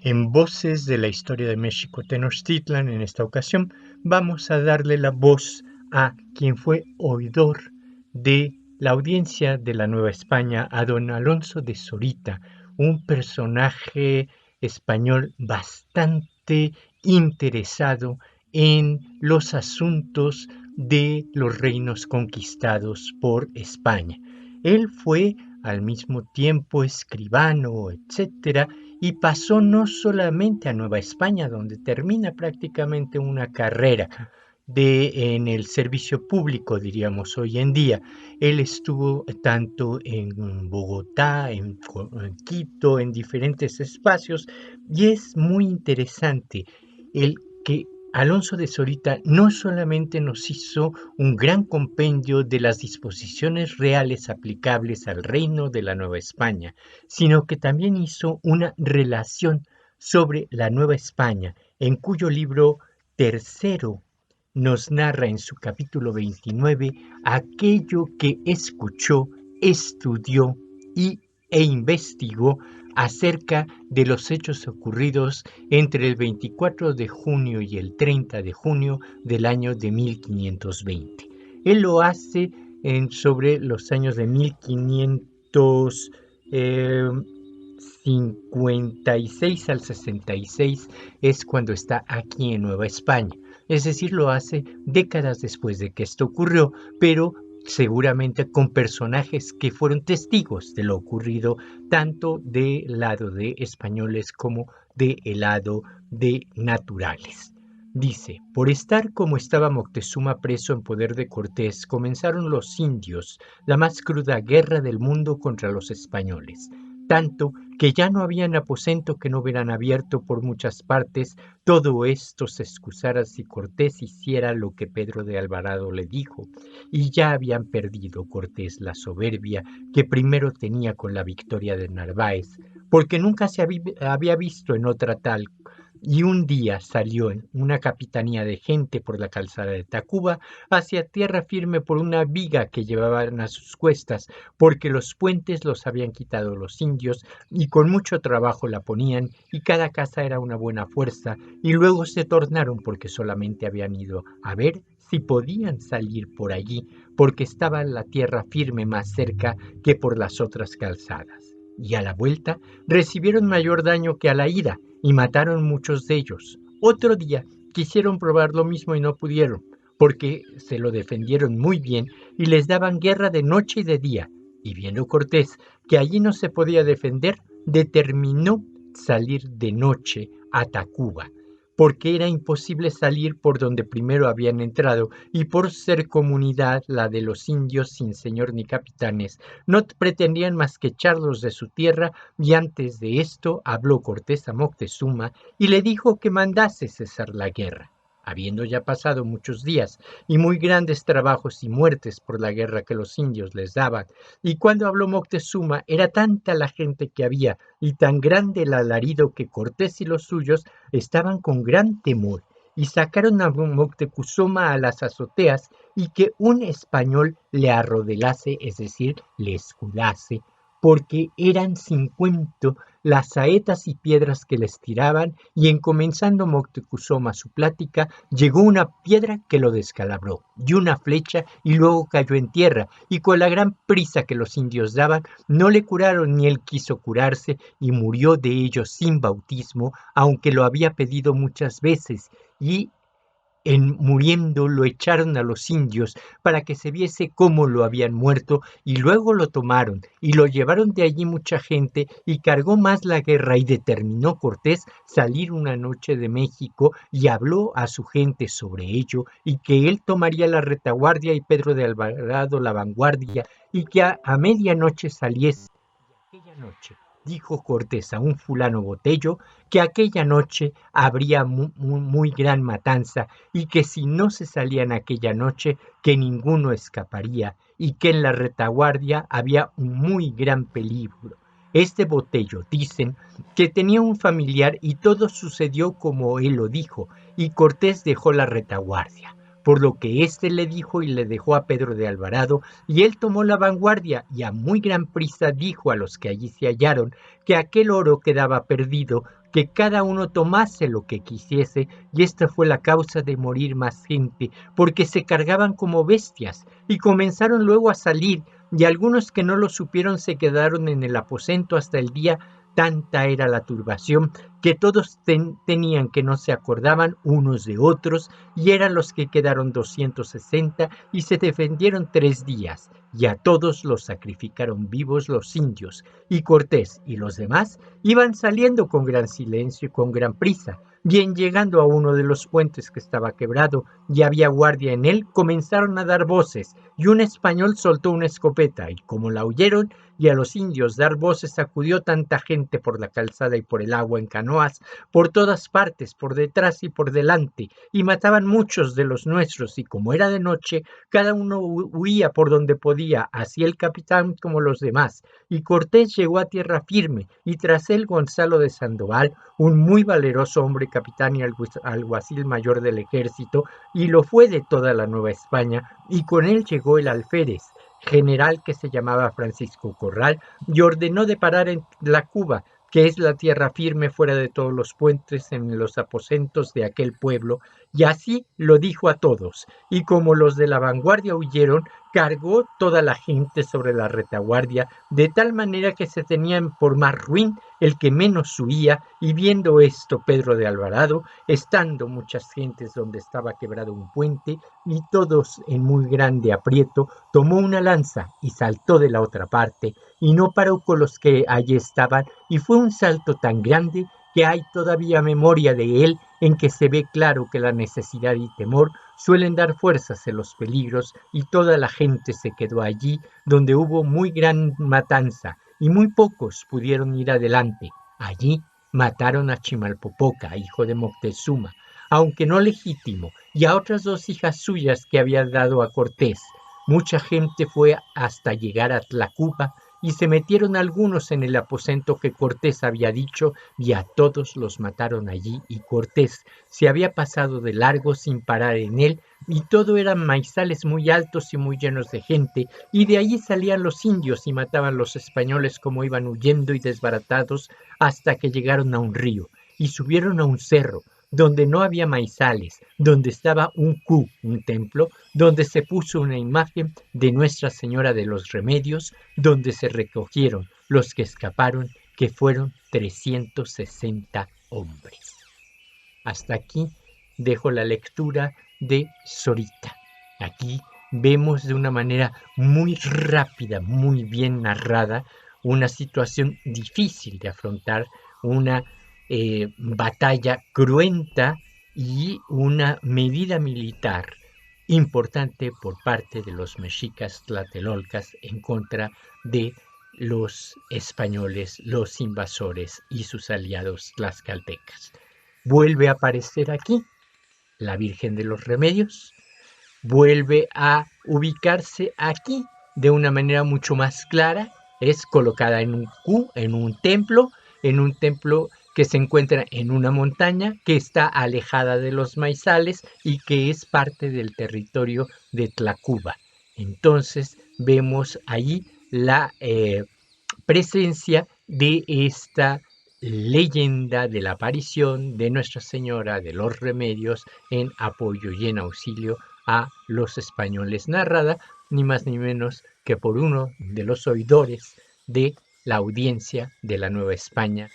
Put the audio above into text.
En Voces de la Historia de México Tenochtitlan, en esta ocasión, vamos a darle la voz a quien fue oidor de la audiencia de la Nueva España, a don Alonso de Zorita, un personaje español bastante interesado en los asuntos de los reinos conquistados por España. Él fue al mismo tiempo escribano, etcétera, y pasó no solamente a Nueva España, donde termina prácticamente una carrera en el servicio público, diríamos hoy en día. Él estuvo tanto en Bogotá, en Quito, en diferentes espacios, y es muy interesante el que Alonso de Zorita no solamente nos hizo un gran compendio de las disposiciones reales aplicables al reino de la Nueva España, sino que también hizo una relación sobre la Nueva España, en cuyo libro tercero nos narra en su capítulo 29 aquello que escuchó, estudió e investigó acerca de los hechos ocurridos entre el 24 de junio y el 30 de junio del año de 1520. Él lo hace sobre los años de 1556 al 66, es cuando está aquí en Nueva España. Es decir, lo hace décadas después de que esto ocurrió, pero seguramente con personajes que fueron testigos de lo ocurrido, tanto del lado de españoles como del lado de naturales. Dice, por estar como estaba Moctezuma preso en poder de Cortés, comenzaron los indios la más cruda guerra del mundo contra los españoles, tanto que ya no habían aposento que no hubieran abierto por muchas partes. Todo esto se excusara si Cortés hiciera lo que Pedro de Alvarado le dijo, y ya habían perdido Cortés la soberbia que primero tenía con la victoria de Narváez, porque nunca se había visto en otra tal, y un día salió en una capitanía de gente por la calzada de Tacuba hacia tierra firme por una viga que llevaban a sus cuestas, porque los puentes los habían quitado los indios y con mucho trabajo la ponían, y cada casa era una buena fuerza, y luego se tornaron porque solamente habían ido a ver si podían salir por allí, porque estaba la tierra firme más cerca que por las otras calzadas. Y a la vuelta recibieron mayor daño que a la ida, y mataron muchos de ellos. Otro día quisieron probar lo mismo y no pudieron, porque se lo defendieron muy bien y les daban guerra de noche y de día. Y viendo Cortés que allí no se podía defender, determinó salir de noche a Tacuba, porque era imposible salir por donde primero habían entrado, y por ser comunidad la de los indios sin señor ni capitanes, no pretendían más que echarlos de su tierra, y antes de esto habló Cortés a Moctezuma y le dijo que mandase cesar la guerra. Habiendo ya pasado muchos días y muy grandes trabajos y muertes por la guerra que los indios les daban, y cuando habló Moctezuma era tanta la gente que había y tan grande el alarido que Cortés y los suyos estaban con gran temor, y sacaron a Moctezuma a las azoteas y que un español le arrodelase, es decir, le escudase, porque eran 50 las saetas y piedras que les tiraban, y en comenzando Moctezuma su plática, llegó una piedra que lo descalabró, y una flecha, y luego cayó en tierra, y con la gran prisa que los indios daban, no le curaron ni él quiso curarse, y murió de ellos sin bautismo, aunque lo había pedido muchas veces, y en muriendo lo echaron a los indios para que se viese cómo lo habían muerto, y luego lo tomaron y lo llevaron de allí mucha gente, y cargó más la guerra, y determinó Cortés salir una noche de México y habló a su gente sobre ello, y que él tomaría la retaguardia y Pedro de Alvarado la vanguardia, y que a medianoche saliese. Aquella noche dijo Cortés a un fulano Botello que aquella noche habría muy gran matanza, y que si no se salían aquella noche que ninguno escaparía, y que en la retaguardia había un muy gran peligro. Este Botello, dicen, que tenía un familiar, y todo sucedió como él lo dijo, y Cortés dejó la retaguardia, por lo que éste le dijo y le dejó a Pedro de Alvarado, y él tomó la vanguardia, y a muy gran prisa dijo a los que allí se hallaron que aquel oro quedaba perdido, que cada uno tomase lo que quisiese, y esta fue la causa de morir más gente, porque se cargaban como bestias, y comenzaron luego a salir, y algunos que no lo supieron se quedaron en el aposento hasta el día. Tanta era la turbación que todos tenían que no se acordaban unos de otros, y eran los que quedaron 260, y se defendieron 3 días, y a todos los sacrificaron vivos los indios, y Cortés y los demás iban saliendo con gran silencio y con gran prisa. Bien llegando a uno de los puentes que estaba quebrado y había guardia en él, comenzaron a dar voces, y un español soltó una escopeta, y como la oyeron y a los indios dar voces, acudió tanta gente por la calzada y por el agua en canoas, por todas partes, por detrás y por delante, y mataban muchos de los nuestros, y como era de noche, cada uno huía por donde podía, así el capitán como los demás, y Cortés llegó a tierra firme, y tras él Gonzalo de Sandoval, un muy valeroso hombre, capitán y alguacil mayor del ejército, y lo fue de toda la Nueva España, y con él llegó el alférez, general que se llamaba Francisco Corral, y ordenó de parar en la Cuba, que es la tierra firme fuera de todos los puentes en los aposentos de aquel pueblo, y así lo dijo a todos, y como los de la vanguardia huyeron, cargó toda la gente sobre la retaguardia, de tal manera que se tenían por más ruin el que menos huía, y viendo esto Pedro de Alvarado, estando muchas gentes donde estaba quebrado un puente, y todos en muy grande aprieto, tomó una lanza y saltó de la otra parte, y no paró con los que allí estaban, y fue un salto tan grande que hay todavía memoria de él, en que se ve claro que la necesidad y temor suelen dar fuerzas en los peligros, y toda la gente se quedó allí, donde hubo muy gran matanza, y muy pocos pudieron ir adelante. Allí mataron a Chimalpopoca, hijo de Moctezuma, aunque no legítimo, y a otras 2 hijas suyas que había dado a Cortés. Mucha gente fue hasta llegar a Tlacuba, y se metieron algunos en el aposento que Cortés había dicho, y a todos los mataron allí, y Cortés se había pasado de largo sin parar en él, y todo eran maizales muy altos y muy llenos de gente, y de allí salían los indios y mataban los españoles como iban huyendo y desbaratados, hasta que llegaron a un río, y subieron a un cerro, donde no había maizales, donde estaba un un templo, donde se puso una imagen de Nuestra Señora de los Remedios, donde se recogieron los que escaparon, que fueron 360 hombres. Hasta aquí dejo la lectura de Zorita. Aquí vemos de una manera muy rápida, muy bien narrada, una situación difícil de afrontar, una batalla cruenta y una medida militar importante por parte de los mexicas tlatelolcas en contra de los españoles, los invasores y sus aliados tlaxcaltecas. Vuelve a aparecer aquí la Virgen de los Remedios, vuelve a ubicarse aquí de una manera mucho más clara, es colocada en un Q, en un templo que se encuentra en una montaña que está alejada de los maizales y que es parte del territorio de Tlacuba. Entonces vemos allí la presencia de esta leyenda de la aparición de Nuestra Señora de los Remedios en apoyo y en auxilio a los españoles, narrada ni más ni menos que por uno de los oidores de la audiencia de la Nueva España,